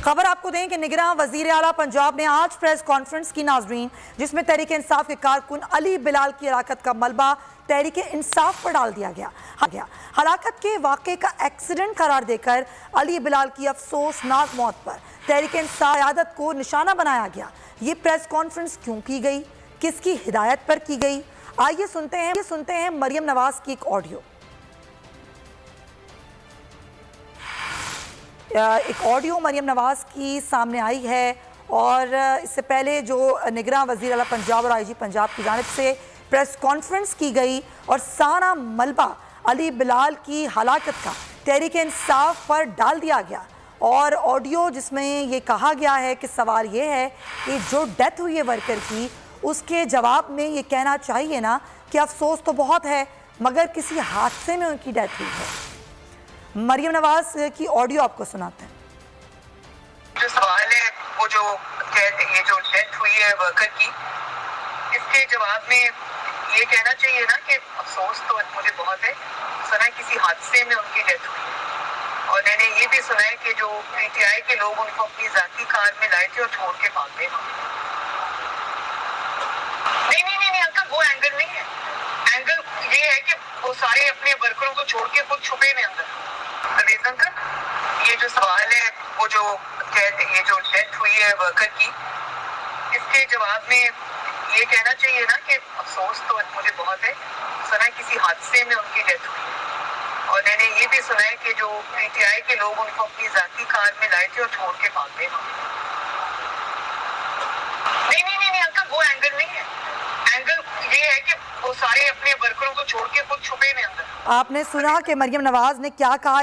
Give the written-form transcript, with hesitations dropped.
खबर आपको दें कि निगरान वजीर आला पंजाब ने आज प्रेस कॉन्फ्रेंस की नाजरीन, जिसमें तहरीक इंसाफ के कारकुन अली बिलाल की हलाकत का मलबा तहरीक इंसाफ पर डाल दिया गया। हलाकत के वाक़े का एक्सीडेंट करार देकर अली बिलाल की अफसोसनाक मौत पर तहरीक इंसाफ क़यादत को निशाना बनाया गया। ये प्रेस कॉन्फ्रेंस क्यों की गई, किसकी हिदायत पर की गई, आइए सुनते हैं मरियम नवाज की एक ऑडियो। एक ऑडियो मरियम नवाज की सामने आई है और इससे पहले जो निगरान वज़ीर आला पंजाब और आईजी पंजाब की जानिब से प्रेस कॉन्फ्रेंस की गई और सारा मलबा अली बिलाल की हलाकत का तहरीक इंसाफ पर डाल दिया गया। और ऑडियो जिसमें ये कहा गया है कि सवाल ये है कि जो डेथ हुई है वर्कर की, उसके जवाब में ये कहना चाहिए ना कि अफसोस तो बहुत है मगर किसी हादसे में उनकी डेथ हुई है। मरियम नवाज की ऑडियो आपको सुनाते हैं। जो सवाल है वो जो ये जो डेथ हुई है वर्कर की, इसके जवाब में ये कहना चाहिए ना कि अफसोस तो मुझे बहुत है, सुना किसी हादसे में उनकी डेथ हुई। और मैंने ये भी सुना है कि जो पीटीआई के लोग उनको अपनी जाती कार में लाए थे और छोड़ के भाग गए। नहीं अंकल, वो एंगल नहीं है। एंगल ये है कि वो सारे अपने वर्करों को छोड़ के खुद छुपे में अंदर। ये जो सवाल है वो जो ये जो डेथ हुई है वर्कर की, इसके जवाब में ये कहना चाहिए ना कि अफसोस तो मुझे बहुत है, सुना किसी हादसे में उनकी डेथ हुई। और मैंने ये भी सुना है कि जो पीटीआई के लोग उनको अपनी जाती कार में लाए थे और छोड़ के भाग गए। नहीं अंकल, वो एंगल नहीं है। एंगल ये है कि वो सारे अपने वर्करों को छोड़ के खुद छुपे में अंदर। आपने सुना कि मरियम नवाज ने क्या कहा।